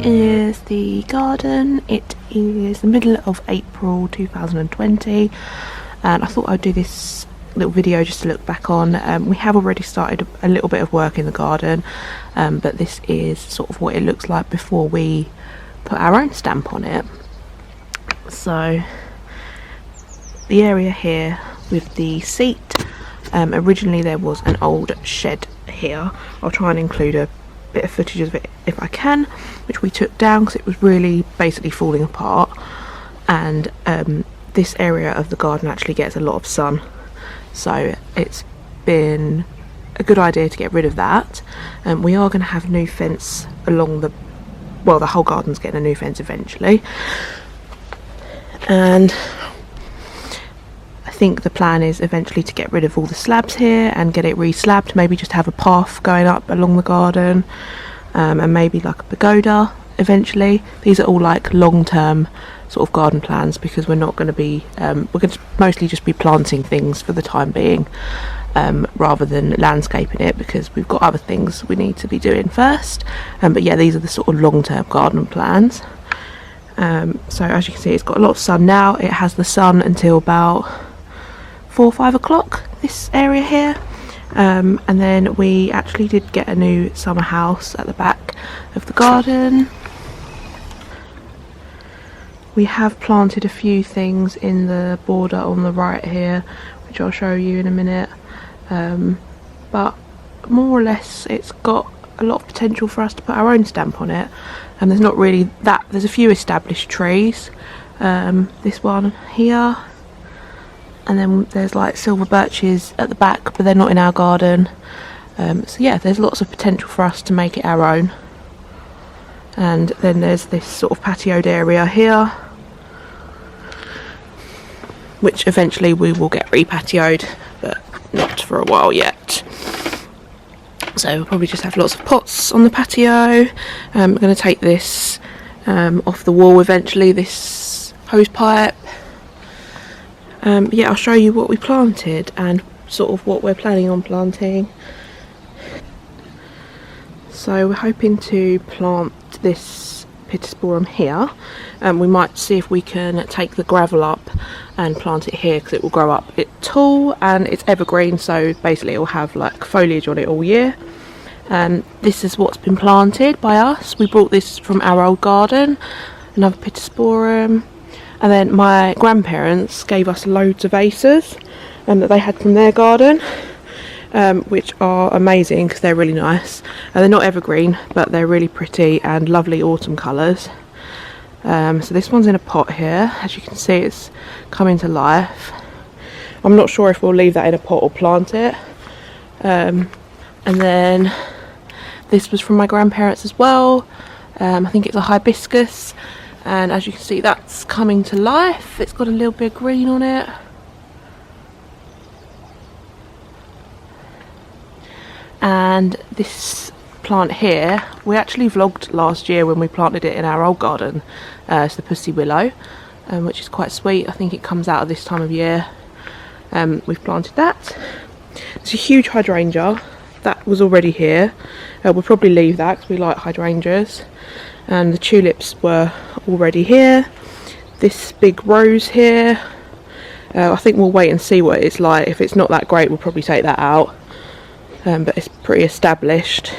Is the garden. It is the middle of April 2020 and I thought I'd do this little video just to look back on. We have already started a little bit of work in the garden, but this is sort of what it looks like before we put our own stamp on it. So the area here with the seat, originally there was an old shed here. I'll try and include a bit of footage of it if I can, which we took down because it was really basically falling apart, and this area of the garden actually gets a lot of sun, so it's been a good idea to get rid of that. We are going to have new fence along the, well, the whole garden's getting a new fence eventually, and I think the plan is eventually to get rid of all the slabs here and get it re-slabbed, maybe just have a path going up along the garden, and maybe like a pagoda eventually. These are all like long-term sort of garden plans because we're not going to be, we're going to mostly just be planting things for the time being, rather than landscaping it because we've got other things we need to be doing first. But yeah, these are the sort of long-term garden plans. So as you can see, it's got a lot of sun now. It has the sun until about 4 or 5 o'clock, this area here, and then we actually did get a new summer house at the back of the garden. We have planted a few things in the border on the right here, which I'll show you in a minute, but more or less it's got a lot of potential for us to put our own stamp on it, and there's not really that, there's a few established trees, this one here, and then there's like silver birches at the back, but they're not in our garden. So yeah, there's lots of potential for us to make it our own. And then there's this sort of patioed area here, which eventually we will get re-patioed, but not for a while yet. So we'll probably just have lots of pots on the patio. I'm going to take this off the wall eventually, this hose pipe. Yeah, I'll show you what we planted and sort of what we're planning on planting. So we're hoping to plant this pittosporum here. We might see if we can take the gravel up and plant it here because it will grow up. It's tall and it's evergreen, so basically it will have like foliage on it all year. This is what's been planted by us. We brought this from our old garden, another pittosporum. And then my grandparents gave us loads of acers that they had from their garden, which are amazing because they're really nice. They're not evergreen, but they're really pretty and lovely autumn colours. So this one's in a pot here. As you can see, it's coming to life. I'm not sure if we'll leave that in a pot or plant it. And then this was from my grandparents as well. I think it's a hibiscus. And as you can see, that's coming to life. It's got a little bit of green on it. And this plant here, we actually vlogged last year when we planted it in our old garden. It's the pussy willow, which is quite sweet. I think it comes out at this time of year. We've planted that. It's a huge hydrangea that was already here. We'll probably leave that because we like hydrangeas. And the tulips were already here. This big rose here, I think we'll wait and see what it's like. If it's not that great, we'll probably take that out, but it's pretty established.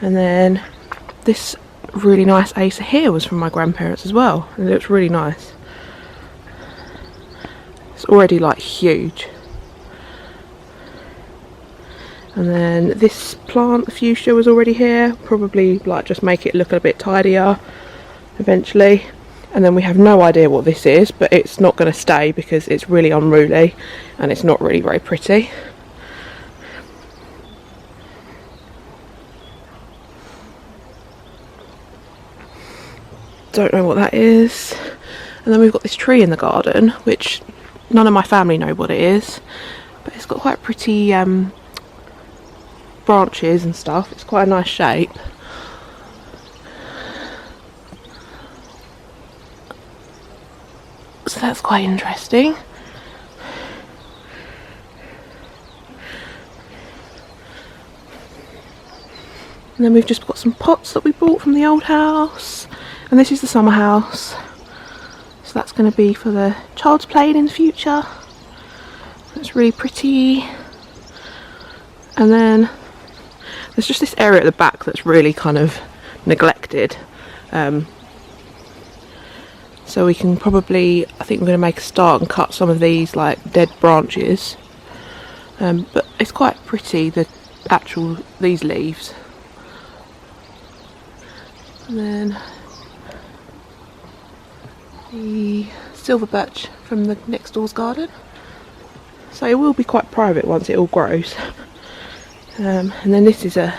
And then this really nice acer here was from my grandparents as well, and it looks really nice. It's already like huge. And then this plant, the fuchsia, was already here. Probably like just make it look a bit tidier eventually. And then we have no idea what this is, but it's not going to stay because it's really unruly and it's not really very pretty. Don't know what that is. And then we've got this tree in the garden, which none of my family know what it is, but it's got quite pretty branches and stuff. It's quite a nice shape. So that's quite interesting. And then we've just got some pots that we bought from the old house. And this is the summer house. So that's going to be for the child's playing in the future. It's really pretty. And then there's just this area at the back that's really kind of neglected. So we can probably, I think we're going to make a start and cut some of these like dead branches. But it's quite pretty, these leaves. And then the silver birch from the next door's garden. So it will be quite private once it all grows. And then this is a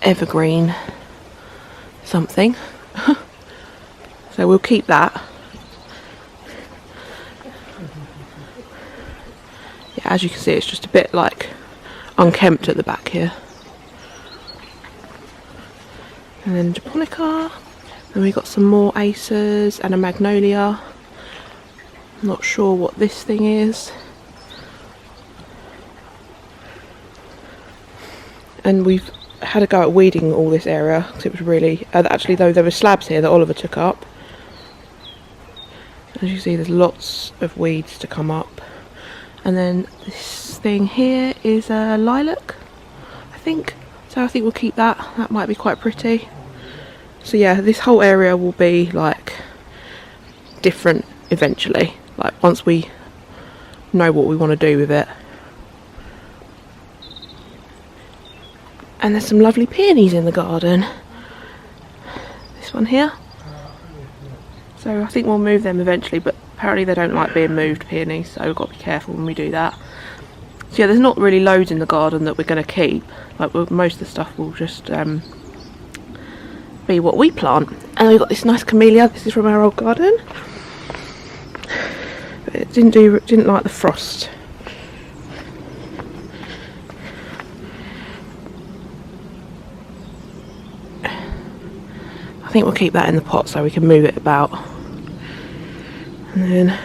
evergreen something. So we'll keep that. Yeah, as you can see, it's just a bit like unkempt at the back here. And then japonica. And we've got some more acers and a magnolia. I'm not sure what this thing is. And we've had a go at weeding all this area because it was really... actually, though, there were slabs here that Oliver took up. As you see, there's lots of weeds to come up. And then this thing here is a lilac, I think. So I think we'll keep that. That might be quite pretty. So yeah, this whole area will be like different eventually. Like once we know what we want to do with it. And there's some lovely peonies in the garden. This one here. So I think we'll move them eventually, but apparently they don't like being moved, peonies, so we've got to be careful when we do that. So yeah, there's not really loads in the garden that we're going to keep. Like most of the stuff will just be what we plant. And we've got this nice camellia. This is from our old garden. But it didn't like the frost. I think we'll keep that in the pot so we can move it about. And then,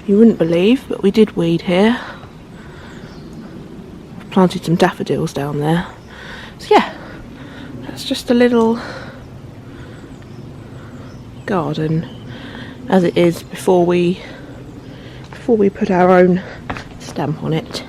you wouldn't believe, but we did weed here. Planted some daffodils down there. So yeah, that's just a little garden as it is before we put our own stamp on it.